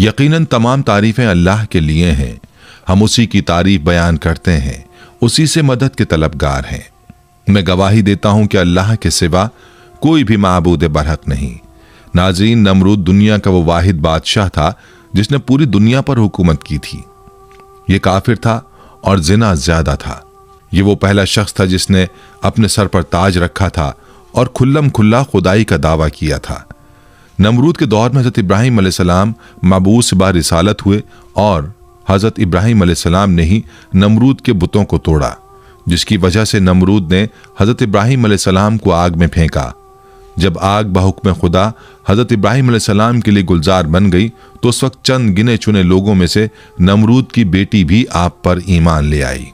یقیناً تمام تعریفیں اللہ کے لیے ہیں، ہم اسی کی تعریف بیان کرتے ہیں، اسی سے مدد کے طلبگار ہیں۔ میں گواہی دیتا ہوں کہ اللہ کے سوا کوئی بھی معبود برحق نہیں۔ ناظرین، نمرود دنیا کا وہ واحد بادشاہ تھا جس نے پوری دنیا پر حکومت کی تھی۔ یہ کافر تھا اور زنا زیادہ تھا۔ یہ وہ پہلا شخص تھا جس نے اپنے سر پر تاج رکھا تھا اور کھلم کھلا خدائی کا دعویٰ کیا تھا۔ نمرود کے دور میں حضرت ابراہیم علیہ السلام مبعوث با رسالت ہوئے اور حضرت ابراہیم علیہ السلام نے ہی نمرود کے بتوں کو توڑا، جس کی وجہ سے نمرود نے حضرت ابراہیم علیہ السلام کو آگ میں پھینکا۔ جب آگ بحکم خدا حضرت ابراہیم علیہ السلام کے لیے گلزار بن گئی تو اس وقت چند گنے چنے لوگوں میں سے نمرود کی بیٹی بھی آپ پر ایمان لے آئی۔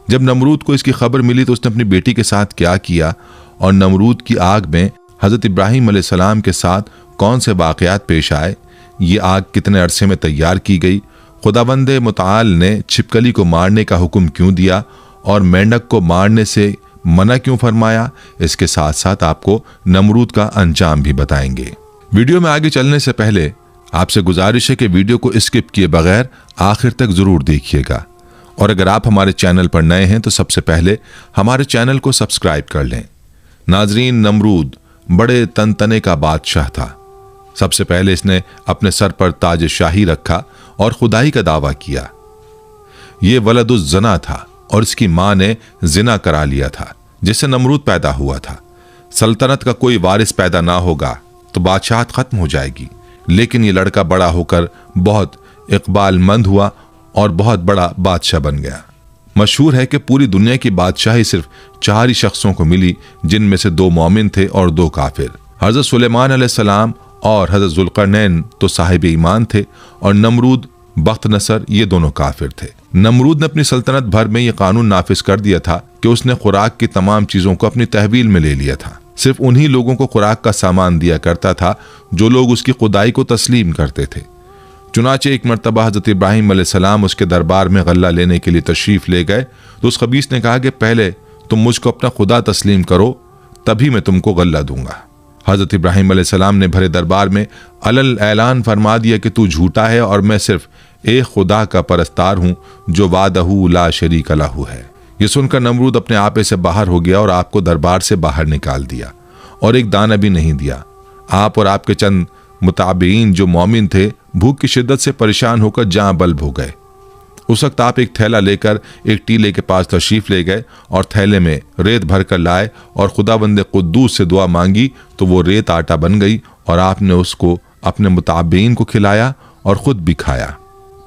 جب نمرود کو اس کی خبر ملی تو اس نے اپنی بیٹی کے ساتھ کیا کیا اور نمرود کی آگ میں حضرت ابراہیم علیہ السلام کے ساتھ کون سے واقعات پیش آئے، یہ آگ کتنے عرصے میں تیار کی گئی، خداوند متعال نے چھپکلی کو مارنے کا حکم کیوں دیا اور مینڈک کو مارنے سے منع کیوں فرمایا، اس کے ساتھ ساتھ آپ کو نمرود کا انجام بھی بتائیں گے۔ ویڈیو میں آگے چلنے سے پہلے آپ سے گزارش ہے کہ ویڈیو کو اسکپ کیے بغیر آخر تک ضرور دیکھیے گا، اور اگر آپ ہمارے چینل پر نئے ہیں تو سب سے پہلے ہمارے چینل کو سبسکرائب کر لیں۔ ناظرین، نمرود بڑے تنتنے کا بادشاہ تھا۔ سب سے پہلے اس نے اپنے سر پر تاج شاہی رکھا اور خدائی کا دعویٰ کیا۔ یہ ولد الزنا تھا اور اس کی ماں نے زنا کرا لیا تھا جس سے نمرود پیدا ہوا تھا۔ سلطنت کا کوئی وارث پیدا نہ ہوگا تو بادشاہت ختم ہو جائے گی، لیکن یہ لڑکا بڑا ہو کر بہت اقبال مند ہوا اور بہت بڑا بادشاہ بن گیا۔ مشہور ہے کہ پوری دنیا کی بادشاہی صرف 4 ہی شخصوں کو ملی، جن میں سے 2 مومن تھے اور 2 کافر۔ حضرت سلیمان علیہ السلام اور حضرت ذوالقرنین تو صاحب ایمان تھے، اور نمرود بخت نصر یہ دونوں کافر تھے۔ نمرود نے اپنی سلطنت بھر میں یہ قانون نافذ کر دیا تھا کہ اس نے خوراک کی تمام چیزوں کو اپنی تحویل میں لے لیا تھا۔ صرف انہی لوگوں کو خوراک کا سامان دیا کرتا تھا جو لوگ اس کی خدائی کو تسلیم کرتے تھے۔ چنانچہ ایک مرتبہ حضرت ابراہیم علیہ السلام اس کے دربار میں غلہ لینے کے لیے تشریف لے گئے تو اس خبیث نے کہا کہ پہلے تم مجھ کو اپنا خدا تسلیم کرو، تبھی میں تم کو غلہ دوں گا۔ حضرت ابراہیم علیہ السلام نے بھرے دربار میں علل اعلان فرما دیا کہ تو جھوٹا ہے اور میں صرف ایک خدا کا پرستار ہوں جو وحدہ لا شریک لہ ہے۔ یہ سن کر نمرود اپنے آپے سے باہر ہو گیا اور آپ کو دربار سے باہر نکال دیا اور ایک دانہ بھی نہیں دیا۔ آپ اور آپ کے چند متابعین جو مومن تھے بھوک کی شدت سے پریشان ہو کر جاں بلب ہو گئے۔ اس وقت آپ ایک تھیلا لے کر ایک ٹیلے کے پاس تشریف لے گئے اور تھیلے میں ریت بھر کر لائے اور خداوند قدوس سے دعا مانگی تو وہ ریت آٹا بن گئی اور آپ نے اس کو اپنے متابعین کو کھلایا اور خود بھی کھایا۔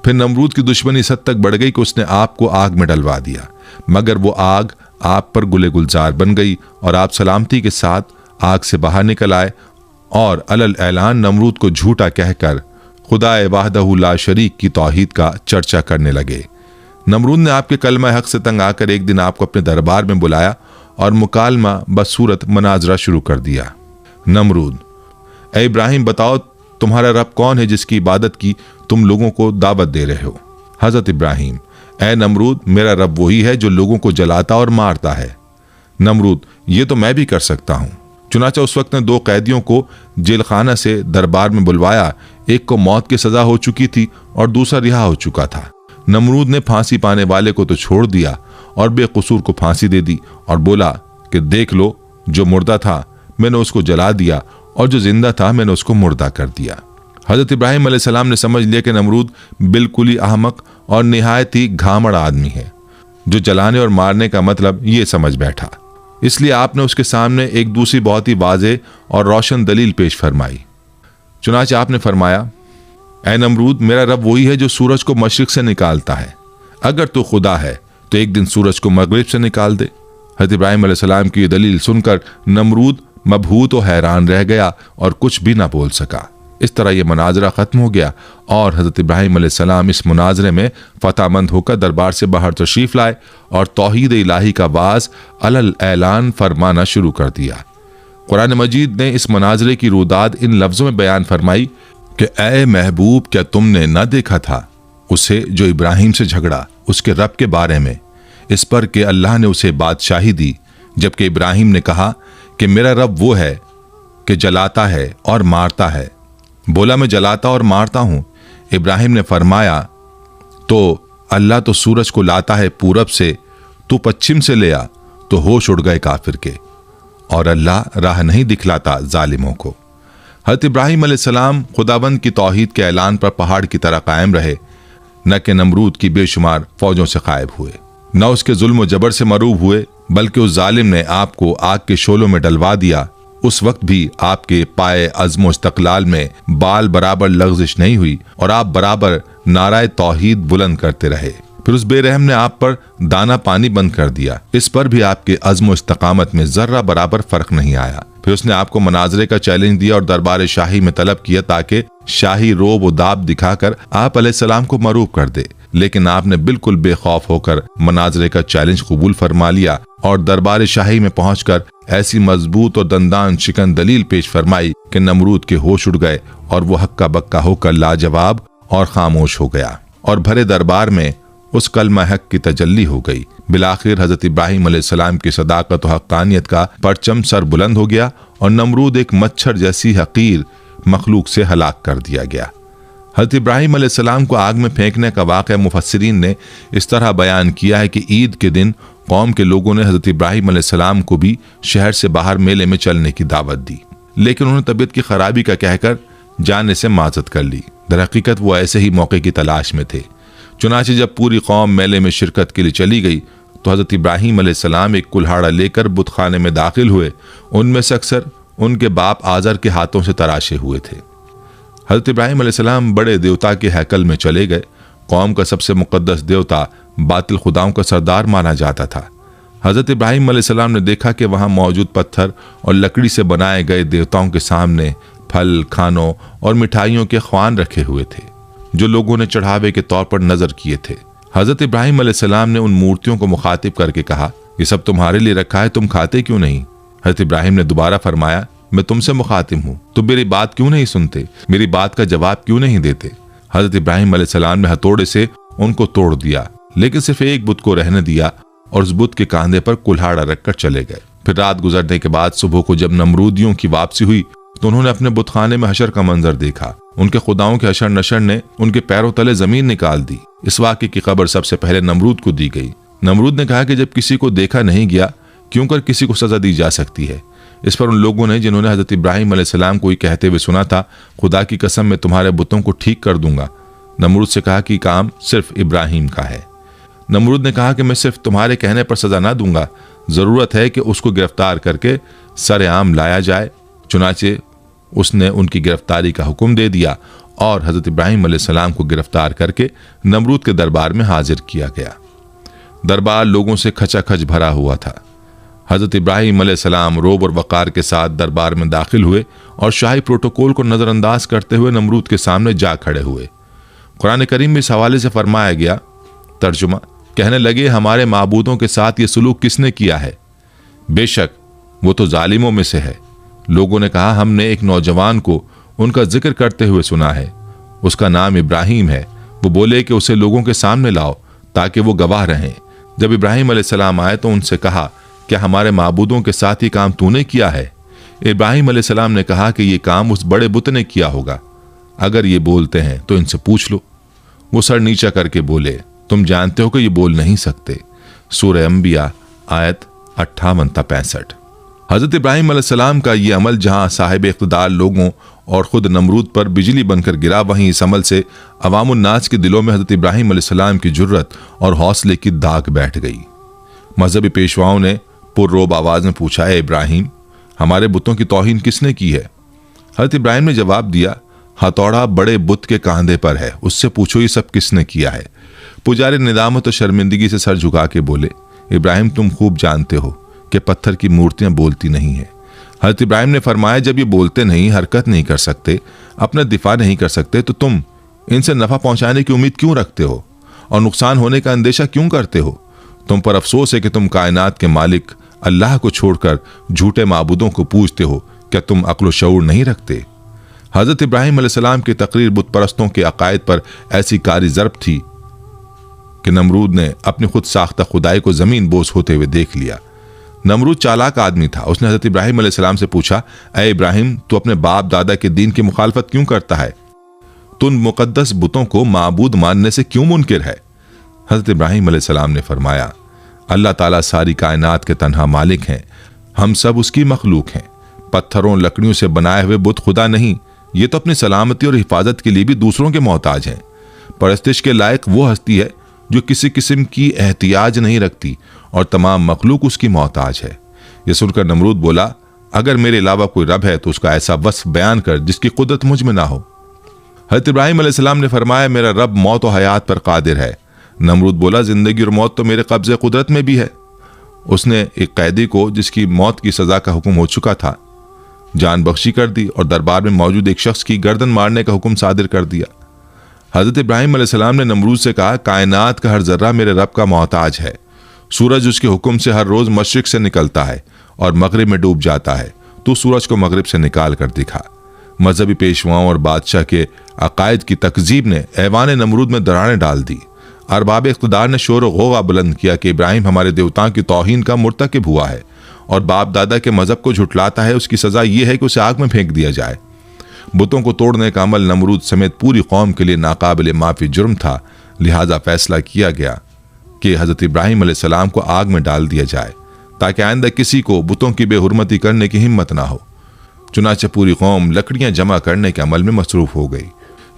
پھر نمرود کی دشمنی اس حد تک بڑھ گئی کہ اس نے آپ کو آگ میں ڈلوا دیا، مگر وہ آگ آپ پر گلے گلزار بن گئی اور آپ سلامتی کے ساتھ آگ سے باہر نکل آئے اور علل اعلان نمرود کو جھوٹا کہہ کر خدا وحدہ لا شریک کی توحید کا چرچا کرنے لگے۔ نمرود نے آپ کے کلمہ حق سے تنگ آ کر ایک دن آپ کو اپنے دربار میں بلایا اور مکالمہ بصورت مناظرہ شروع کر دیا۔ نمرود: اے ابراہیم، بتاؤ تمہارا رب کون ہے جس کی عبادت کی تم لوگوں کو دعوت دے رہے ہو؟ حضرت ابراہیم: اے نمرود، میرا رب وہی ہے جو لوگوں کو جلاتا اور مارتا ہے۔ نمرود: یہ تو میں بھی کر سکتا ہوں۔ چنانچہ اس وقت نے 2 قیدیوں کو جیل خانہ سے دربار میں بلوایا، ایک کو موت کی سزا ہو چکی تھی اور دوسرا رہا ہو چکا تھا۔ نمرود نے پھانسی پانے والے کو تو چھوڑ دیا اور بے قصور کو پھانسی دے دی اور بولا کہ دیکھ لو، جو مردہ تھا میں نے اس کو جلا دیا اور جو زندہ تھا میں نے اس کو مردہ کر دیا۔ حضرت ابراہیم علیہ السلام نے سمجھ لیا کہ نمرود بالکل ہی احمق اور نہایت ہی گھامڑ آدمی ہے جو جلانے اور مارنے کا مطلب یہ سمجھ بیٹھا۔ اس لیے آپ نے اس کے سامنے ایک دوسری بہت ہی واضح اور روشن دلیل پیش فرمائی۔ چنانچہ آپ نے فرمایا: اے نمرود، میرا رب وہی ہے جو سورج کو مشرق سے نکالتا ہے، اگر تو خدا ہے تو ایک دن سورج کو مغرب سے نکال دے۔ حضرت ابراہیم علیہ السلام کی یہ دلیل سن کر نمرود مبہوت و حیران رہ گیا اور کچھ بھی نہ بول سکا۔ اس طرح یہ مناظرہ ختم ہو گیا اور حضرت ابراہیم علیہ السلام اس مناظرے میں فتح مند ہو کر دربار سے باہر تشریف لائے اور توحید الہی کا واز علل اعلان فرمانا شروع کر دیا۔ قرآن مجید نے اس مناظرے کی روداد ان لفظوں میں بیان فرمائی کہ اے محبوب، کیا تم نے نہ دیکھا تھا اسے جو ابراہیم سے جھگڑا اس کے رب کے بارے میں، اس پر کہ اللہ نے اسے بادشاہی دی، جبکہ ابراہیم نے کہا کہ میرا رب وہ ہے کہ جلاتا ہے اور مارتا ہے۔ بولا میں جلاتا اور مارتا ہوں۔ इब्राहिम ने फरमाया, तो अल्लाह तो सूरज को लाता है पूरब से, तू पश्चिम से ले आ। तो होश उड़ गए काफिर के, और अल्लाह राह नहीं दिखलाता जालिमों को। हज़रत इब्राहिम अलैहिस्सलाम खुदाबंद की तौहीद के ऐलान पर पहाड़ की तरह कायम रहे, न कि नमरूद की बेशुमार फौजों से गायब हुए, न उसके जुल्म जबर से मरूब हुए, बल्कि उस जालिम ने आपको आग के शोलों में डलवा दिया। उस वक्त भी आपके पाए अज़्म इस्तक़लाल में बाल बराबर लग़ज़िश नहीं हुई और आप बराबर नाराए तौहीद बुलंद करते रहे। फिर उस बेरहम ने आप पर दाना पानी बंद कर दिया। इस पर भी आपके अज़्म इस्तक़ामत में जर्रा बराबर फर्क नहीं आया। फिर उसने आपको मनाजरे का चैलेंज दिया और दरबार शाही में तलब किया ताकि शाही रोब व दाब दिखाकर आप अलैहिस्सलाम को मरूब कर दे, लेकिन आपने बिल्कुल बेखौफ होकर मनाजरे का चैलेंज कबूल फरमा लिया और दरबार शाही में पहुंचकर ऐसी मजबूत और दंदान शिकन दलील पेश फरमाई कि नमरूद के होश उड़ गए और वो हक्का बक्का होकर लाजवाब और खामोश हो गया और भरे दरबार में उस कलमा हक की तजल्ली हो गई। बिलाखिर हजरत इब्राहिम अलैहिस्सलाम की सदाकत और हक्कानियत का परचम सर बुलंद हो गया और नमरूद एक मच्छर जैसी हकीर मखलूक से हलाक कर दिया गया। हजरत इब्राहिम अलैहिस्सलाम को आग में फेंकने का वाक़या मुफस्सिरीन ने इस तरह बयान किया है कि ईद के दिन कौम के लोगों ने हजरत इब्राहिम अलैहिस्सलाम को भी शहर से बाहर मेले में चलने की दावत दी, लेकिन उन्होंने तबीयत की खराबी का कहकर जाने से माजत कर ली। दरहकीकत वो ऐसे ही मौके की तलाश में थे। चुनाचे जब पूरी कौम मेले में शिरकत के लिए चली गई तो हजरत इब्राहिम अलैहिस्सलाम एक कुल्हाड़ा लेकर बुतखाने में दाखिल हुए। उनमें से अक्सर उनके बाप आजर के हाथों से तराशे हुए थे। हजरत इब्राहिम अलैहिस्सलाम बड़े देवता के हैकल में चले गए। कौम का सबसे मुकद्दस देवता बातिल खुदाओं का सरदार माना जाता था। हजरत इब्राहिम अलैहिस्सलाम ने देखा कि वहाँ मौजूद पत्थर और लकड़ी से बनाए गए देवताओं के सामने फल, खानों और मिठाइयों के ख्वान रखे हुए थे जो लोगों ने चढ़ावे के तौर पर नजर किए थे। हजरत इब्राहिम अलैहिस्सलाम ने उन मूर्तियों को मुखातिब करके कहा, ये सब तुम्हारे लिए रखा है, तुम खाते क्यों नहीं? हजरत इब्राहिम ने दोबारा फरमाया, मैं तुमसे मुखातिब हूँ, तुम मेरी बात क्यों नहीं सुनते, मेरी बात का जवाब क्यों नहीं देते? हजरत इब्राहिम अलैहिस्सलाम ने हथौड़े से उनको तोड़ दिया, लेकिन सिर्फ एक बुत को रहने दिया और उस बुत के कांधे पर कुल्हाड़ा रखकर चले गए। फिर रात गुजरने के बाद सुबह को जब नमरूदियों की वापसी हुई तो उन्होंने अपने बुतखाने में हशर का मंजर देखा। उनके खुदाओं के हशर नशर ने उनके पैरों तले जमीन निकाल दी। इस वाक़े की खबर सबसे पहले नमरूद को दी गई। नमरूद ने कहा कि जब किसी को देखा नहीं गया, क्यों कर किसी को सजा दी जा सकती है? इस पर उन लोगों ने जिन्होंने हजरत इब्राहिम अलैहिस्सलाम को कहते हुए सुना था, खुदा की कसम मैं तुम्हारे बुतों को ठीक कर दूंगा, नमरूद से कहा कि काम सिर्फ इब्राहिम का है। नमरूद ने कहा कि मैं सिर्फ तुम्हारे कहने पर सजा ना दूंगा, जरूरत है कि उसको गिरफ्तार करके सरेआम लाया जाए। चुनाचे उसने उनकी गिरफ्तारी का हुक्म दे दिया और हजरत इब्राहिम अलैहिस्सलाम को गिरफ्तार करके नमरूद के दरबार में हाजिर किया गया। दरबार लोगों से खचाखच भरा हुआ था। हजरत इब्राहिम अलैहिस्सलाम रोब और वक़ार के साथ दरबार में दाखिल हुए और शाही प्रोटोकॉल को नज़रअंदाज करते हुए नमरूद के सामने जा खड़े हुए। कुरान करीम में इस हवाले से फरमाया गया, तर्जुमा, कहने लगे हमारे माबूदों के साथ ये सलूक किसने किया है? बेशक वो तो जालिमों में से है। लोगों ने कहा, हमने एक नौजवान को उनका जिक्र करते हुए सुना है, उसका नाम इब्राहिम है। वो बोले कि उसे लोगों के सामने लाओ ताकि वो गवाह रहें। जब इब्राहिम अलैहिस्सलाम आए तो उनसे कहा, क्या हमारे माबूदों के साथ ये काम तूने किया है? इब्राहिम अलैहिस्सलाम ने कहा कि ये काम उस बड़े बुत ने किया होगा। अगर ये बोलते हैं तो इनसे पूछ लो। वो सर नीचा करके बोले, तुम जानते हो कि ये बोल नहीं सकते। सूरह अंबिया आयत 58-65। हजरत इब्राहिम अलैहिस्सलाम का ये अमल जहां साहिब इख्तिदार लोगों और खुद नमरूद पर बिजली बनकर गिरा, वहीं इस अमल से अवामुन नास के दिलों में हजरत इब्राहिम अलैहिस्सलाम की जुर्रत और हौसले की दाग बैठ गई। मजहबी पेशवाओं ने पुररोब आवाज में पूछा, है इब्राहिम, हमारे बुतों की तौहीन किसने की है? हजरत इब्राहिम ने जवाब दिया, हथौड़ा बड़े बुत के कांधे पर है, उससे पूछो ये सब किसने किया है। पुजारी निदामत और शर्मिंदगी से सर झुका के बोले, इब्राहिम तुम खूब जानते हो कि पत्थर की मूर्तियां बोलती नहीं है। हजरत इब्राहिम ने फरमाया, जब ये बोलते नहीं, हरकत नहीं कर सकते, अपना दिफा नहीं कर सकते, तो तुम इनसे नफा पहुंचाने की उम्मीद क्यों रखते हो और नुकसान होने का अंदेशा क्यों करते हो? तुम पर अफसोस है कि तुम कायनात के मालिक अल्लाह को छोड़कर झूठे माबूदों को पूजते हो। क्या तुम अक्ल शऊर नहीं रखते? हजरत इब्राहिम अलैहिस्सलाम की तकरीर बुत परस्तों के अकायद पर ऐसी कारी ज़रब थी कि नमरूद ने अपनी खुद साख्ता खुदाई को जमीन बोस होते हुए देख लिया। नमरूद चालाक आदमी था। उसने हजरत इब्राहिम अलैहिस्सलाम से पूछा, ऐ इब्राहिम, तू अपने बाप दादा के दीन की मुखालफत क्यों करता है? तो उन मुकद्दस बुतों को माबूद मानने से क्यों मुनकिर है? हजरत इब्राहिम अलैहिस्सलाम ने फरमाया, अल्लाह ताला सारी कायनात के तन्हा मालिक हैं, हम सब उसकी मखलूक हैं। पत्थरों लकड़ियों से बनाए हुए बुत खुदा नहीं, ये तो अपनी सलामती और हिफाजत के लिए भी दूसरों के मोहताज हैं। परस्तिश के लायक वो हस्ती है जो किसी किस्म की एहतियाज नहीं रखती और तमाम मखलूक उसकी मोहताज है। ये सुनकर नमरूद बोला, अगर मेरे अलावा कोई रब है तो उसका ऐसा वस्फ बयान कर जिसकी कुदरत मुझ में ना हो। हज़रत इब्राहिम अलैहिस्सलाम ने फरमाया, मेरा रब मौत और हयात पर कादिर है। नमरूद बोला, जिंदगी और मौत तो मेरे कब्ज़े कुदरत में भी है। उसने एक कैदी को जिसकी मौत की सज़ा का हुक्म हो चुका था जान बख्शी कर दी और दरबार में मौजूद एक शख्स की गर्दन मारने का हुक्म सादिर कर दिया। हज़रत इब्राहिम अलैहिस्सलाम ने नमरूद से कहा, कायनात का हर जर्रा मेरे रब का मोहताज है। सूरज उसके हुक्म से हर रोज़ मशरिक से निकलता है और मगरिब में डूब जाता है। तो सूरज को मगरिब से निकाल कर दिखा। मजहबी पेशवाओं और बादशाह के अकायद की तकजीब ने ऐवान नमरूद में दरारें डाल दी। अरबाब इख्तिदार ने शोर गोगा बुलंद किया कि इब्राहिम हमारे देवताओं की तौहीन का मुर्तकिब हुआ है और बाप दादा के मजहब को झुटलाता है। उसकी सज़ा यह है कि उसे आग में फेंक दिया जाए। बुतों को तोड़ने का अमल नमरूद समेत पूरी कौम के लिए नाकाबिल माफ़ी जुर्म था। लिहाजा फैसला किया गया कि हज़रत इब्राहिम अलैहिस्सलाम को आग में डाल दिया जाए ताकि आइंदा किसी को बुतों की बेहुरमती करने की हिम्मत ना हो। चुनाचे पूरी कौम लकड़ियां जमा करने के अमल में मसरूफ हो गई।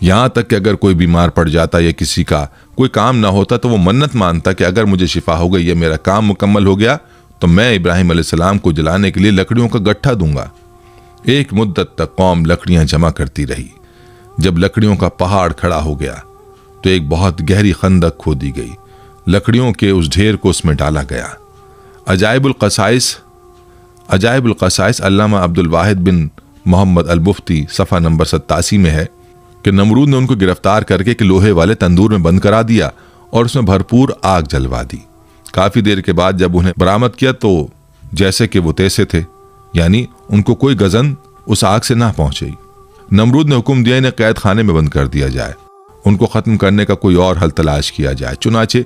यहाँ तक कि अगर कोई बीमार पड़ जाता या किसी का कोई काम ना होता तो वो मन्नत मानता कि अगर मुझे शिफा हो गई या मेरा काम मुकम्मल हो गया तो मैं इब्राहिम अलैहिस्सलाम को जलाने के लिए लकड़ियों का गट्ठा दूंगा। एक मुद्दत तक कौम लकड़ियां जमा करती रही। जब लकड़ियों का पहाड़ खड़ा हो गया तो एक बहुत गहरी खंदक खोदी गई। लकड़ियों के उस ढेर को उसमें डाला गया। अजाइबुल क़साइस अल्लामा अब्दुल वाहिद बिन मोहम्मद अल मुफ्ती सफ़ा नंबर 87 में है कि नमरूद ने उनको गिरफ्तार करके कि लोहे वाले तंदूर में बंद करा दिया और उसमें भरपूर आग जलवा दी। काफ़ी देर के बाद जब उन्हें बरामद किया तो जैसे कि वो तैसे थे, यानी उनको कोई गजन उस आग से ना पहुंची। नमरूद ने हुक्म दिया इन्हें कैद खाने में बंद कर दिया जाए, उनको ख़त्म करने का कोई और हल तलाश किया जाए। चुनाचे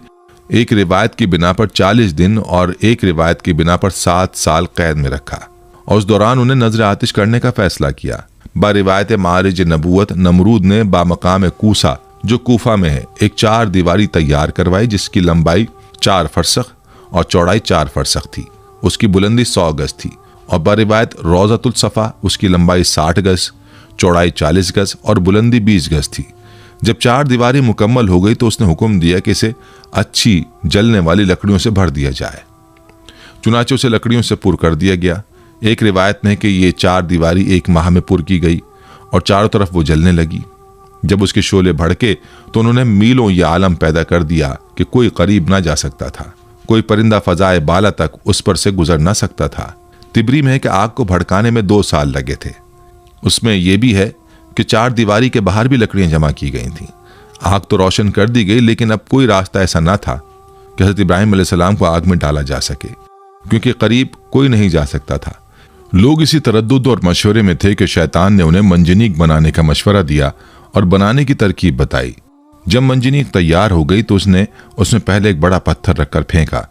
एक रिवायत की बिना पर 40 दिन और एक रिवायत की बिना पर 7 साल कैद में रखा और उस दौरान उन्हें नजर आतिश करने का फैसला किया। बारिवायत मारिज नबूवत नमरूद ने बामकाम कूसा जो कूफा में है एक 4 दीवारी तैयार करवाई जिसकी लंबाई 4 फरसख और चौड़ाई 4 फरसख थी। उसकी बुलंदी 100 गज थी। और बारिवायत रोज़तुल सफ़ा उसकी लंबाई 60 गज, चौड़ाई 40 गज और बुलंदी 20 गज थी। जब 4 दीवारी मुकम्मल हो गई तो उसने हुक्म दिया कि इसे अच्छी जलने वाली लकड़ियों से भर दिया जाए। चुनाचे उसे लकड़ियों से पुर कर दिया गया। एक रिवायत में कि ये 4 दीवारी 1 माह में पुर की गई और चारों तरफ वो जलने लगी। जब उसके शोले भड़के तो उन्होंने मीलों ये आलम पैदा कर दिया कि कोई करीब ना जा सकता था, कोई परिंदा फजाए बाला तक उस पर से गुजर ना सकता था। तिबरी में है कि आग को भड़काने में 2 साल लगे थे। उसमें यह भी है कि 4 दीवारी के बाहर भी लकड़ियां जमा की गई थीं। आग तो रोशन कर दी गई लेकिन अब कोई रास्ता ऐसा ना था कि हज़रत इब्राहिम अलैहिस्सलाम को आग में डाला जा सके, क्योंकि करीब कोई नहीं जा सकता था। लोग इसी तरद्दुद और मशवरे में थे कि शैतान ने उन्हें मंजनीक बनाने का मशवरा दिया और बनाने की तरकीब बताई। जब मंजनीक तैयार हो गई तो उसने उसमें पहले एक बड़ा पत्थर रखकर फेंका।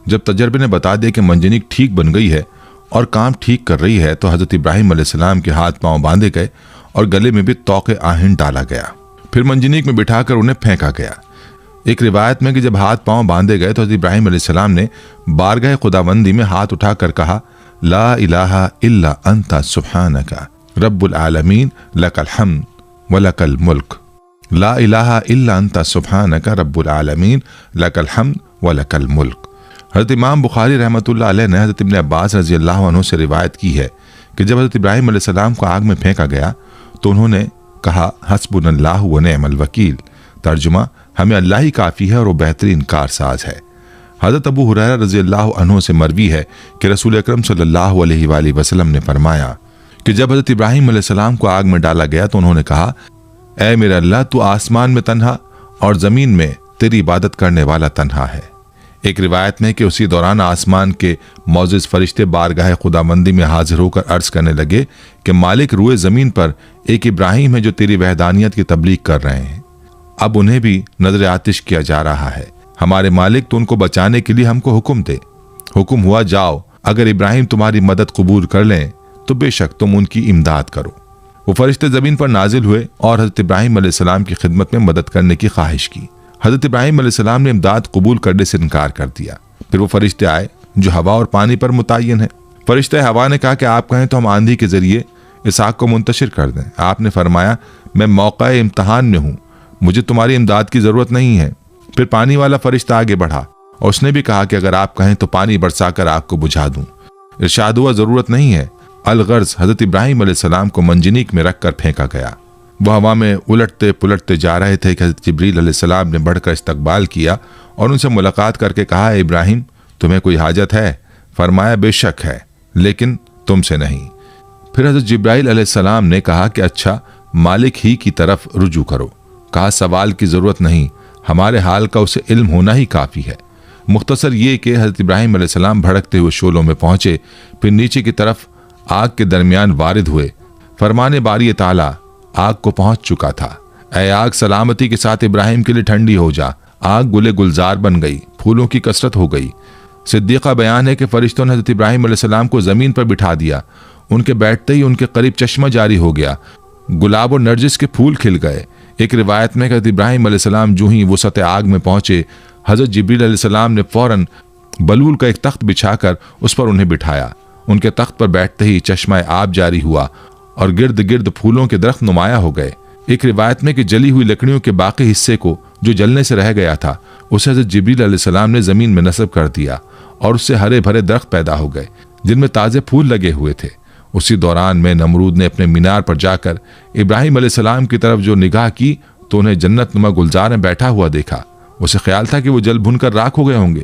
जब तजर्बे ने बता दिया कि मंजनीक ठीक बन गई है और काम ठीक कर रही है तो हज़रत इब्राहिम अलैहिस्सलाम के हाथ पांव बांधे गए और गले में भी तौके आहिन डाला गया। फिर मंजनीक में बिठाकर उन्हें फेंका गया। एक रिवायत में कि जब हाथ पांव बांधे गए तो हज़रत इब्राहिम अलैहिस्सलाम ने बारगाह खुदाबंदी में हाथ उठाकर कहा, ला इलाहा इल्ला अंता सुब्हानका रब्बुल आलमीन लकल हम्द व लकल मुल्क। ला इलाहा इल्ला अंता सुब्हानका रब्बुल आलमीन लकल हम्द व लकल मुल्क। हज़रत इमाम बुखारी रहमतुल्लाह अलैह ने हज़रत इब्न अब्बास रज़ी अल्लाह अन्हु से रिवायत की है कि जब हज़रत इब्राहिम अलैहिस्सलाम को आग में फेंका गया तो उन्होंने कहा, हस्बुनल्लाहु व निअमल वकील। तर्जुमा, हमें अल्लाह ही काफ़ी है और वो बेहतरीन कारसाज है। हज़रत अबू हुरैरा रज़ी अल्लाह अन्हु से मरवी है कि रसूल अकरम सल्लल्लाहु अलैहि वसल्लम ने फरमाया कि जब हज़रत इब्राहिम अलैहिस्सलाम को आग में डाला गया तो उन्होंने कहा, ऐ मेरे अल्लाह, तू आसमान में तन्हा और ज़मीन में तेरी इबादत करने वाला तन्हा है। एक रिवायत में कि उसी दौरान आसमान के मौजिज़ फरिश्ते बारगाह खुदाबंदी में हाजिर होकर अर्ज करने लगे कि मालिक, रूए ज़मीन पर एक इब्राहिम है जो तेरी वहदानियत की तबलीग कर रहे हैं। अब उन्हें भी नजर आतिश किया जा रहा है। हमारे मालिक, तो उनको बचाने के लिए हमको हुक्म दे। हुक्म हुआ, जाओ, अगर इब्राहिम तुम्हारी मदद कबूल कर लें तो बेशक तुम उनकी इमदाद करो। وہ فرشتے زمین پر نازل ہوئے اور حضرت ابراہیم علیہ السلام کی خدمت میں مدد کرنے کی خواہش کی۔ حضرت ابراہیم علیہ السلام نے امداد قبول کرنے سے انکار کر دیا۔ پھر وہ فرشتے آئے جو ہوا اور پانی پر متعین ہیں۔ فرشتہ ہوا نے کہا کہ آپ کہیں تو ہم آندھی کے ذریعے اس آگ کو منتشر کر دیں۔ آپ نے فرمایا میں موقع امتحان میں ہوں، مجھے تمہاری امداد کی ضرورت نہیں ہے۔ پھر پانی والا فرشتہ آگے بڑھا اور اس نے بھی کہا کہ اگر آپ کہیں تو پانی برسا کر آگ کو بجھا دوں۔ ارشاد ہوا ضرورت نہیں ہے۔ الغرض حضرت ابراہیم علیہ السلام کو منجنیق میں رکھ کر پھینکا گیا۔ وہ ہوا میں الٹتے پلٹتے جا رہے تھے کہ حضرت جبریل علیہ السلام نے بڑھ کر استقبال کیا اور ان سے ملاقات کر کے کہا اے ابراہیم تمہیں کوئی حاجت ہے؟ فرمایا بے شک ہے لیکن تم سے نہیں۔ پھر حضرت جبرائیل علیہ السلام نے کہا کہ اچھا مالک ہی کی طرف رجوع کرو۔ کہا سوال کی ضرورت نہیں، ہمارے حال کا اسے علم ہونا ہی کافی ہے۔ مختصر یہ کہ حضرت ابراہیم علیہ السلام بھڑکتے ہوئے شعلوں میں پہنچے، پھر نیچے کی طرف آگ کے درمیان وارد ہوئے۔ فرمان باری تعالیٰ آگ کو پہنچ چکا تھا۔ اے آگ سلامتی کے ساتھ ابراہیم کے لیے ٹھنڈی ہو جا۔ آگ گلے گلزار بن گئی، پھولوں کی کثرت ہو گئی۔ صدیقہ بیان ہے کہ فرشتوں نے حضرت ابراہیم علیہ السلام کو زمین پر بٹھا دیا۔ ان کے بیٹھتے ہی ان کے قریب چشمہ جاری ہو گیا، گلاب اور نرجس کے پھول کھل گئے۔ ایک روایت میں کہ حضرت ابراہیم علیہ السلام جو ہی وسعت آگ میں پہنچے، حضرت جبریل علیہ السلام نے فوراً بلول کا ایک تخت بچھا کر اس پر انہیں بٹھایا۔ ان کے تخت پر بیٹھتے ہی چشمہ آب جاری ہوا اور گرد گرد پھولوں کے درخت نمایاں ہو گئے۔ ایک روایت میں کہ جلی ہوئی لکڑیوں کے باقی حصے کو جو جلنے سے رہ گیا تھا اسے حضرت جبریل علیہ السلام نے زمین میں نصب کر دیا اور اس سے ہرے بھرے درخت پیدا ہو گئے جن میں تازے پھول لگے ہوئے تھے۔ اسی دوران میں نمرود نے اپنے مینار پر جا کر ابراہیم علیہ السلام کی طرف جو نگاہ کی تو انہیں جنت نما گلزار میں بیٹھا ہوا دیکھا۔ اسے خیال تھا کہ وہ جل بھن کر راکھ ہو گئے ہوں گے۔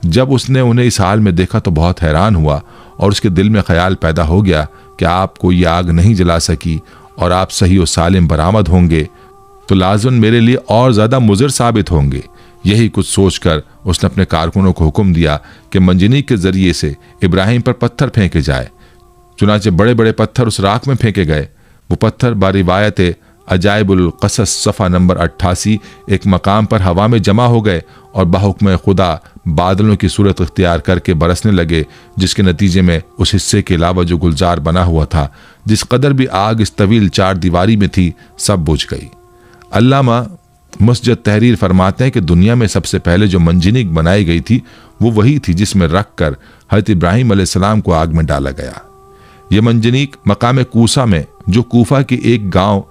جب اس نے انہیں اس حال میں دیکھا تو بہت حیران ہوا اور اس کے دل میں خیال پیدا ہو گیا کہ آپ کو یہ آگ نہیں جلا سکی اور آپ صحیح و سالم برآمد ہوں گے تو لازم میرے لیے اور زیادہ مضر ثابت ہوں گے۔ یہی کچھ سوچ کر اس نے اپنے کارکنوں کو حکم دیا کہ منجنیق کے ذریعے سے ابراہیم پر پتھر پھینکے جائے۔ چنانچہ بڑے بڑے پتھر اس راکھ میں پھینکے گئے۔ وہ پتھر باروایت عجائب القصص صفحہ نمبر 88 ایک مقام پر ہوا میں جمع ہو گئے اور بحکم خدا بادلوں کی صورت اختیار کر کے برسنے لگے، جس کے نتیجے میں اس حصے کے علاوہ جو گلزار بنا ہوا تھا، جس قدر بھی آگ اس طویل چار دیواری میں تھی، سب بجھ گئی۔ علامہ مسجد تحریر فرماتے ہیں کہ دنیا میں سب سے پہلے جو منجنیق بنائی گئی تھی وہ وہی تھی جس میں رکھ کر حضرت ابراہیم علیہ السلام کو آگ میں ڈالا گیا۔ یہ منجنیق مقام کوسا میں جو کوفہ کے ایک گاؤں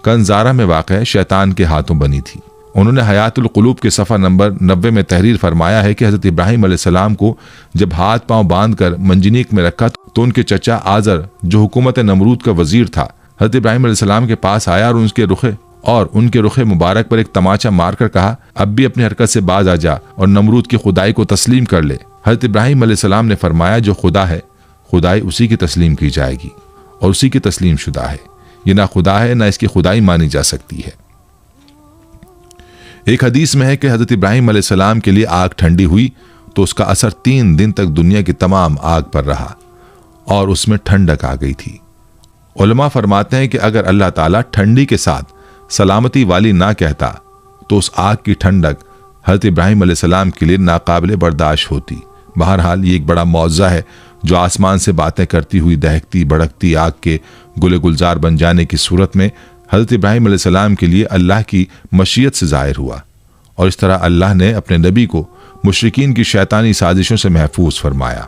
کنزارہ میں واقع شیطان کے ہاتھوں بنی تھی۔ انہوں نے حیات القلوب کے صفحہ نمبر 90 میں تحریر فرمایا ہے کہ حضرت ابراہیم علیہ السلام کو جب ہاتھ پاؤں باندھ کر منجنیق میں رکھا تو ان کے چچا آزر جو حکومت نمرود کا وزیر تھا حضرت ابراہیم علیہ السلام کے پاس آیا اور ان کے رخ مبارک پر ایک تماچا مار کر کہا اب بھی اپنی حرکت سے باز آ جا اور نمرود کی خدائی کو تسلیم کر لے۔ حضرت ابراہیم علیہ السلام نے فرمایا جو خدا ہے خدائی اسی کی تسلیم کی جائے گی اور اسی کی تسلیم شدہ ہے، یہ نہ خدا ہے نہ اس کی خدائی مانی جا سکتی ہے۔ ایک حدیث میں ہے کہ حضرت ابراہیم علیہ السلام کے لیے آگ ٹھنڈی ہوئی تو اس کا اثر 3 دن تک دنیا کی تمام آگ پر رہا اور اس میں ٹھنڈک آ گئی تھی۔ علماء فرماتے ہیں کہ اگر اللہ تعالیٰ ٹھنڈی کے ساتھ سلامتی والی نہ کہتا تو اس آگ کی ٹھنڈک حضرت ابراہیم علیہ السلام کے لیے ناقابل برداشت ہوتی۔ بہرحال یہ ایک بڑا معجزہ ہے جو آسمان سے باتیں کرتی ہوئی دہکتی بھڑکتی آگ کے گلے گلزار بن جانے کی صورت میں حضرت ابراہیم علیہ السلام کے لیے اللہ کی مشیت سے ظاہر ہوا، اور اس طرح اللہ نے اپنے نبی کو مشرکین کی شیطانی سازشوں سے محفوظ فرمایا۔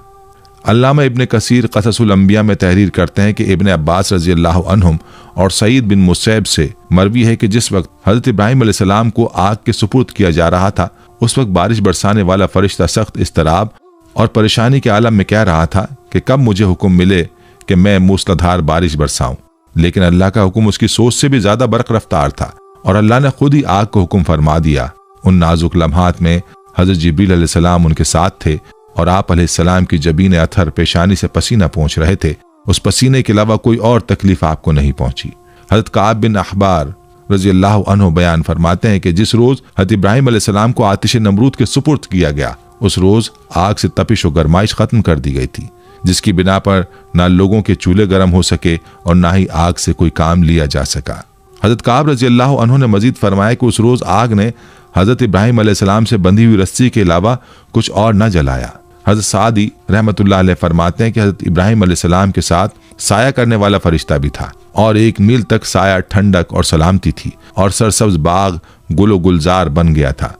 علامہ ابن کثیر قصص الانبیاء میں تحریر کرتے ہیں کہ ابن عباس رضی اللہ عنہم اور سعید بن مسیب سے مروی ہے کہ جس وقت حضرت ابراہیم علیہ السلام کو آگ کے سپرد کیا جا رہا تھا اس وقت بارش برسانے والا فرشتہ سخت اضطراب اور پریشانی کے عالم میں کہہ رہا تھا کہ کب مجھے حکم ملے کہ میں موسلادھار بارش برساؤں، لیکن اللہ کا حکم اس کی سوچ سے بھی زیادہ برق رفتار تھا اور اللہ نے خود ہی آگ کو حکم فرما دیا۔ ان نازک لمحات میں حضرت جبریل علیہ السلام ان کے ساتھ تھے اور آپ علیہ السلام کی جبین اتھر پیشانی سے پسینہ پہنچ رہے تھے۔ اس پسینے کے علاوہ کوئی اور تکلیف آپ کو نہیں پہنچی۔ حضرت کعب بن احبار رضی اللہ عنہ بیان فرماتے ہیں کہ جس روز حضرت ابراہیم علیہ السلام کو آتش نمرود کے سپرد کیا گیا اس روز آگ سے تپش و گرمائش ختم کر دی گئی تھی، جس کی بنا پر نہ لوگوں کے چولہے گرم ہو سکے اور نہ ہی آگ سے کوئی کام لیا جا سکا۔ حضرت کعب رضی اللہ عنہ نے مزید فرمایا کہ اس روز آگ نے حضرت ابراہیم علیہ السلام سے بندھی ہوئی رسی کے علاوہ کچھ اور نہ جلایا۔ حضرت سعدی रहमतुल्लाह अलैह फरमाते हैं कि हजरत इब्राहिम अलैहिस्सलाम के साथ साया करने वाला फरिश्ता भी था और 1 मील तक साया ठंडक और सलामती थी और सरसब्ज बाग गुलो गुलजार बन गया था,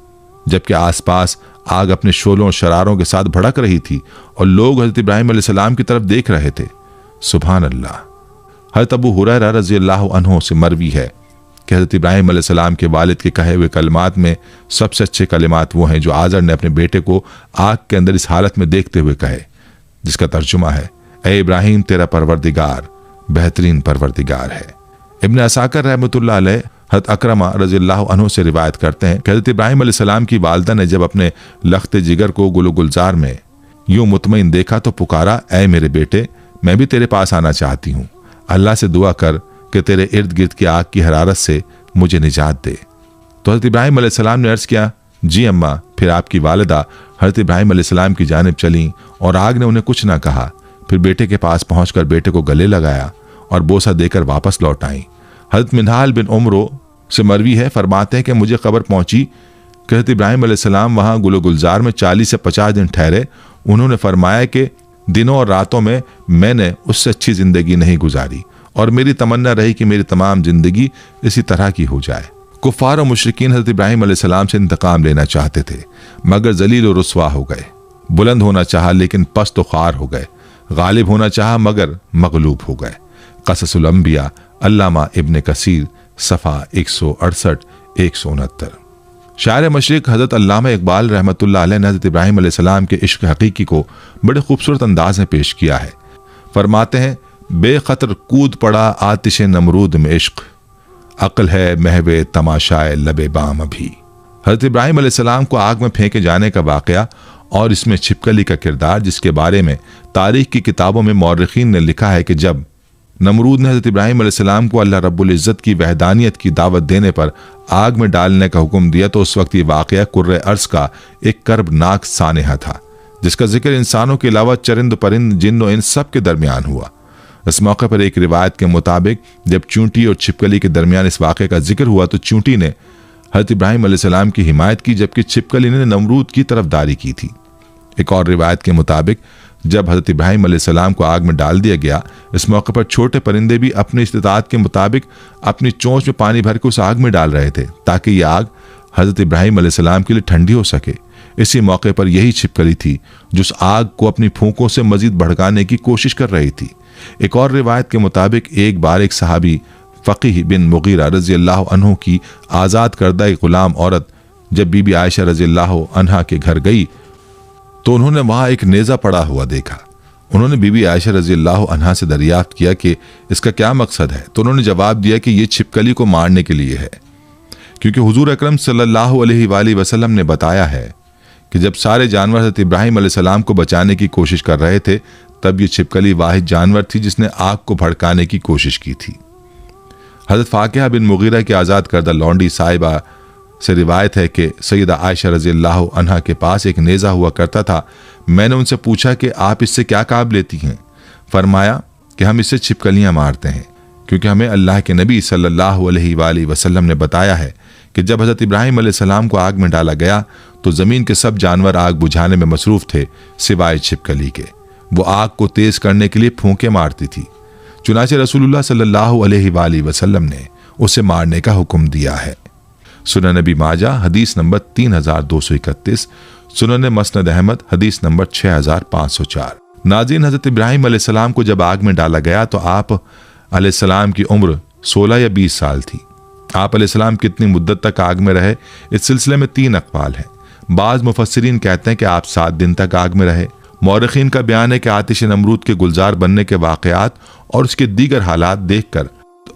जबकि आसपास आग अपने शोलों और शरारों के साथ भड़क रही थी और लोग हजरत इब्राहिम अलैहिस्सलाम की तरफ देख रहे थे। सुभान अल्लाह। हजरत अबू हुरैरा रज़ियल्लाहु अन्हु से मरवी है कि हजरत इब्राहिम अलैहिस्सलाम के वालिद के कहे हुए कलमात में सबसे अच्छे कलिमात वो हैं जो आज़र ने अपने बेटे को आग के अंदर इस हालत में देखते हुए कहे, जिसका तर्जुमा है, ए इब्राहिम तेरा परवरदिगार बेहतरीन परवरदिगार है। इब्न असाकर रहमतुल्लाह अलैह हज़रत अकरमा रज़ियल्लाहु अन्हु से रिवायत करते हैं कि हजरत इब्राहिम अलैहिस्सलाम की वालिदा ने जब अपने लख्त जिगर को गुलो गुलजार में यूं मुतमईन देखा तो पुकारा, ए मेरे बेटे मैं भी तेरे पास आना चाहती हूँ, अल्लाह से दुआ कर कि तेरे इर्द गिर्द की आग की हरारत से मुझे निजात दे। तो हज़रत इब्राहिम अलैहिस्सलाम ने अर्ज़ किया, जी अम्मा। फिर आपकी वालिदा हज़रत इब्राहिम अलैहिस्सलाम की जानिब चलीं और आग ने उन्हें कुछ ना कहा। फिर बेटे के पास पहुंचकर बेटे को गले लगाया और बोसा देकर वापस लौट आईं। हज़रत मिनहाल बिन उमरो से मरवी है, फरमाते हैं कि मुझे खबर पहुंची कि हज़रत इब्राहिम अलैहिस्सलाम वहाँ गुलो गुलजार में 40 से 50 दिन ठहरे। उन्होंने फरमाया कि दिनों और रातों में मैंने उससे अच्छी ज़िंदगी नहीं गुजारी और मेरी तमन्ना रही कि मेरी तमाम ज़िंदगी इसी तरह की हो जाए। कुफ़ार और मुशरिकीन हज़रत इब्राहिम अलैहिस्सलाम से इंतकाम लेना चाहते थे, मगर जलील और रुस्वा हो गए। बुलंद होना चाहा लेकिन पस्त ख़ार हो गए। गालिब होना चाहा मगर मगलूब हो गए। क़ससुल अंबिया अल्लामा इब्न कसीर सफ़ा 168-169। शायर मशरिक़ हज़रत अल्लामा इकबाल रहमतुल्लाह अलैह ने हज़रत इब्राहिम अलैहिस्सलाम के इश्क हकीकी को बड़े खूबसूरत अंदाज में पेश किया है। फरमाते हैं, बेखतर कूद पड़ा आतिश नमरूद में इश्क, अक्ल है महवे तमाशाए लबे बाम अभी। हज़रत इब्राहिम अलैहिस्सलाम को आग में फेंके जाने का वाक़या और इसमें छिपकली का किरदार, जिसके बारे में तारीख़ की किताबों में मौरख़ीन ने लिखा है कि जब नमरूद ने हज़रत इब्राहिम अलैहिस्सलाम को अल्लाह रब्बुल इज़्ज़त की वहदानियत की दावत देने पर आग में डालने का हुक्म दिया तो उस वक्त ये वाक़या कुर्रे अर्ज़ का एक कर्बनाक सानेहा था, जिसका जिक्र इंसानों के अलावा चरिंद परिंद जिन्न और इंस सब के दरमियान हुआ। इस मौके पर एक रिवायत के मुताबिक जब चूंटी और छिपकली के दरमियान इस वाक़े का जिक्र हुआ तो चूंटी ने हज़रत इब्राहिम अलैहिस्सलाम की हिमायत की, जबकि छिपकली ने नमरूद की तरफदारी की थी। एक और रिवायत के मुताबिक जब हज़रत इब्राहिम अलैहिस्सलाम को आग में डाल दिया गया, इस मौके पर छोटे परिंदे भी अपनी इस्तिताअत के मुताबिक अपनी चोंच में पानी भर के उस आग में डाल रहे थे ताकि ये आग हज़रत इब्राहिम अलैहिस्सलाम के लिए ठंडी हो सके। इसी मौके पर यही छिपकली थी जो उस आग को अपनी फूंकों से मजीद भड़काने की कोशिश कर रही थी। एक और रिवायत के मुताबिक एक बार एक सहाबी फ़क़ीह बिन मुगीरा रज़ियल्लाहु अन्हु की आज़ाद करदा एक ग़ुलाम औरत जब बीबी आयशा रज़ियल्लाहु अन्हा के घर गई तो उन्होंने वहाँ एक नेज़ा पड़ा हुआ देखा। उन्होंने बीबी आयशा रज़ियल्लाहु अन्हा से दरियाफ्त किया कि इसका क्या मकसद है, तो उन्होंने जवाब दिया कि ये छिपकली को मारने के लिए है, क्योंकि हुज़ूर अकरम सल्लल्लाहु अलैहि वसल्लम ने बताया है कि जब सारे जानवर हज़रत इब्राहिम अलैहिस्सलाम को बचाने की कोशिश कर रहे थे तब ये छिपकली वाहिद जानवर थी जिसने आग को भड़काने की कोशिश की थी। हज़रत फ़ाकिहा बिन मुगीरा की आज़ाद करदा लौंडी साहिबा से रिवायत है कि सैयदा आयशा रज़ियल्लाहु अन्हा के पास एक नेज़ा हुआ करता था। मैंने उनसे पूछा कि आप इससे क्या काम लेती हैं? फरमाया कि हम इससे छिपकलियाँ मारते हैं, क्योंकि हमें अल्लाह के नबी सल्लल्लाहु अलैहि वसल्लम ने बताया है कि जब हज़रत इब्राहिम अलैहिस्सलाम को आग में डाला गया तो ज़मीन के सब जानवर आग बुझाने में मसरूफ़ थे सिवाय छिपकली के। वो आग को तेज़ करने के लिए फूंके मारती थी, चुनाचे रसूलुल्लाह सल्लल्लाहु अलैहि वसल्लम ने उसे मारने का हुक्म दिया है। सुनन नबी माजा हदीस नंबर 3231, सुनन मसनद अहमद हदीस नंबर 6504। नाज़रीन, हज़रत इब्राहिम अलैहिस्सलाम को जब आग में डाला गया तो आप अलैहिस्सलाम की उम्र 16 या 20 साल थी। आप अलैहिस्सलाम कितनी मुद्दत तक आग में रहे, इस सिलसिले में 3 अक़वाल हैं। बाज़ मुफस्सिरीन कहते हैं कि आप 7 दिन तक आग में रहे। मौरख़ीन का बयान है कि आतिश नमरूद के गुलजार बनने के वाक़यात और उसके दीगर हालात देखकर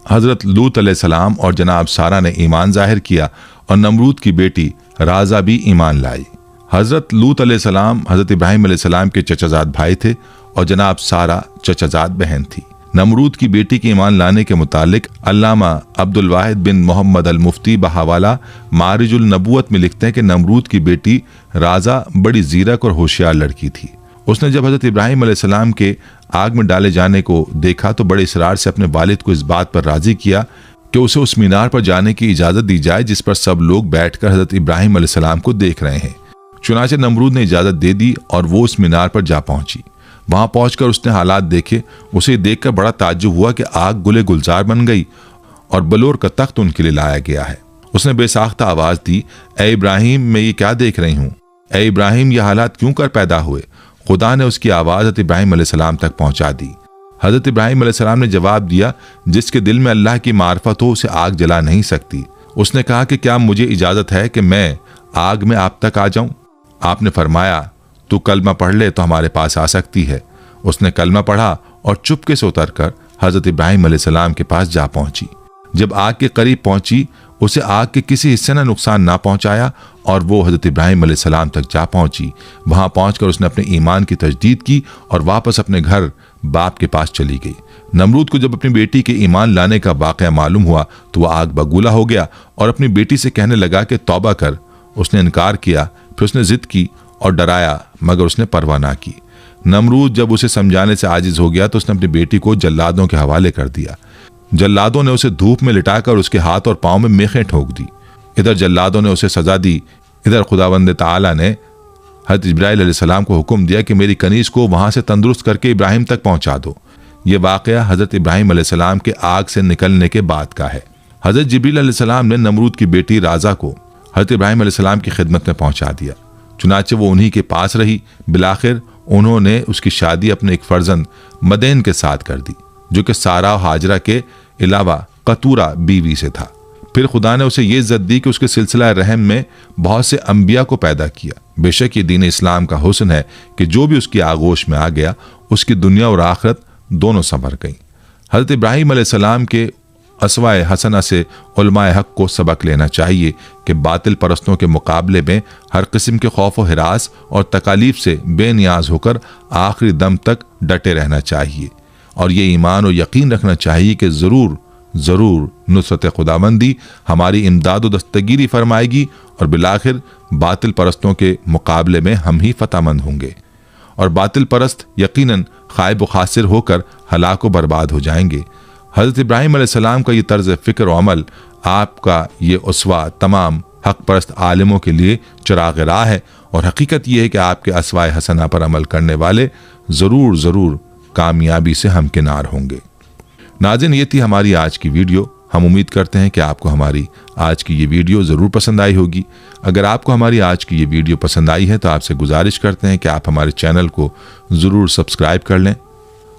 हज़रत लूत अलैहिस्सलाम और जनाब सारा ने ईमान ज़ाहिर किया और नमरूद की बेटी राजा भी ईमान लाई। हज़रत लूत अलैहिस्सलाम हज़रत इब्राहिम अलैहिस्सलाम के चचाजाद भाई थे और जनाब सारा चचाजाद बहन थी। नमरूद की बेटी के ईमान लाने के मुतालिक अल्लामा अब्दुल वाहिद बिन मोहम्मद अल मुफ्ती बहावाला मारिजुल नबूवत में लिखते हैं कि नमरूद की बेटी राजा बड़ी ज़ीरक और होशियार लड़की थी। उसने जब हज़रत इब्राहिम अलैहिस्सलाम के आग में डाले जाने को देखा तो बड़े इसरार से अपने वालिद को इस बात पर राज़ी किया कि उसे उस मीनार पर जाने की इजाज़त दी जाए जिस पर सब लोग बैठकर हज़रत इब्राहिम अलैहिस्सलाम को देख रहे हैं, चुनाचे नमरूद ने इजाजत दे दी और वो उस मीनार पर जा पहुंची। वहां पहुंचकर उसने हालात देखे। उसे देखकर बड़ा ताज्जुब हुआ कि आग गुले गुलजार बन गई और बलोर का तख्त उनके लिए लाया गया है। उसने बेसाख्ता आवाज दी, ए इब्राहिम, मैं ये क्या देख रही हूँ? ए इब्राहिम, ये हालात क्यों कर पैदा हुए? खुदा ने उसकी आवाज हज़रत इब्राहिम अलैहिस्सलाम तक पहुंचा दी। हज़रत इब्राहिम अलैहिस्सलाम ने जवाब दिया, जिसके दिल में अल्लाह की मार्फत हो उसे आग जला नहीं सकती। उसने कहा कि क्या मुझे इजाजत है कि मैं आग में आप तक आ जाऊं? आपने फरमाया, तू कलमा पढ़ ले तो हमारे पास आ सकती है। उसने कलमा पढ़ा और चुपके से उतरकर हज़रत इब्राहिम अलैहिस्सलाम के पास जा पहुंची। जब आग के करीब पहुंची, उसे आग के किसी हिस्से ने नुकसान ना पहुंचाया और वो हज़रत इब्राहिम अलैहिस्सलाम तक जा पहुंची। वहां पहुंचकर उसने अपने ईमान की तजदीद की और वापस अपने घर बाप के पास चली गई। नमरूद को जब अपनी बेटी के ईमान लाने का वाक़या मालूम हुआ तो वह आग बगूला हो गया और अपनी बेटी से कहने लगा कि तौबा कर। उसने इनकार किया, फिर उसने जिद की और डराया, मगर उसने परवाह ना की। नमरूद जब उसे समझाने से आजिज हो गया तो उसने अपनी बेटी को जल्लादों के हवाले कर दिया। जल्लादों ने उसे धूप में लिटाकर उसके हाथ और पांव में मेखें ठोक दी। इधर जल्लादों ने उसे सजा दी, इधर खुदावंद ताला ने हज़रत इब्राहीम अलैहिस्सलाम को हुक्म दिया कि मेरी कनीज को वहां से तंदुरुस्त करके इब्राहिम तक पहुंचा दो। ये वाक़या हज़रत इब्राहिम अलैहिस्सलाम के आग से निकलने के बाद का है। हज़रत जिब्रील अलैहिस्सलाम ने नमरूद की बेटी राजा को हज़रत इब्राहिम अलैहिस्सलाम की खिदमत में पहुंचा दिया। चुनाचे वो उन्हीं के पास रही। बिलाखिर उन्होंने उसकी शादी अपने एक फर्जंद मदेन के साथ कर दी, जो कि सारा और हाजरा के अलावा कतूरा बीवी से था। फिर खुदा ने उसे ये इज्जत दी कि उसके सिलसिला रहम में बहुत से अंबिया को पैदा किया। बेशक ये दीन इस्लाम का हुस्न है कि जो भी उसकी आगोश में आ गया उसकी दुनिया और आखिरत दोनों संवर गई। हज़रत इब्राहीम अलैहिस्सलाम के असवाए हसना से उलमाए हक को सबक लेना चाहिए कि बातिल परस्तों के मुकाबले में हर किस्म के खौफ व हिरास और तकालीफ से बेनियाज होकर आखिरी दम तक डटे रहना चाहिए और ये ईमान और यकीन रखना चाहिए कि ज़रूर नुसरत खुदाबंदी हमारी इमदाद व दस्तगीरी फरमाएगी और बिलाखिर बातिल परस्तों के मुकाबले में हम ही फतहमंद होंगे और बातिल परस्त यकीनन खाइब व खासिर होकर हलाक व बर्बाद हो जाएंगे। हज़रत इब्राहीम अलैहिस्सलाम का ये तर्ज फ़िक्र व अमल, आपका ये उसवा तमाम हक परस्त आलिमों के लिए चिराग राह है और हकीकत ये है कि आपके असवाए हसना पर अमल करने वाले ज़रूर कामयाबी से हमकिनार होंगे। नाज़रीन, ये थी हमारी आज की वीडियो। हम उम्मीद करते हैं कि आपको हमारी आज की ये वीडियो ज़रूर पसंद आई होगी। अगर आपको हमारी आज की ये वीडियो पसंद आई है तो आपसे गुजारिश करते हैं कि आप हमारे चैनल को ज़रूर सब्सक्राइब कर लें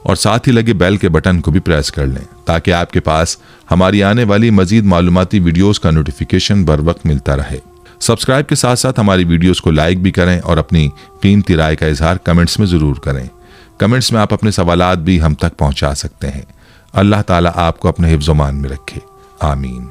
और साथ ही लगे बेल के बटन को भी प्रेस कर लें ताकि आपके पास हमारी आने वाली मज़ीद मालूमाती वीडियोज़ का नोटिफिकेशन बर वक्त मिलता रहे। सब्सक्राइब के साथ साथ हमारी वीडियोज़ को लाइक भी करें और अपनी कीमती राय का इजहार कमेंट्स में ज़रूर करें। कमेंट्स में आप अपने सवालात भी हम तक पहुँचा सकते हैं। अल्लाह ताला आपको अपने हिफ्ज़-ओ-मान में रखे। आमीन।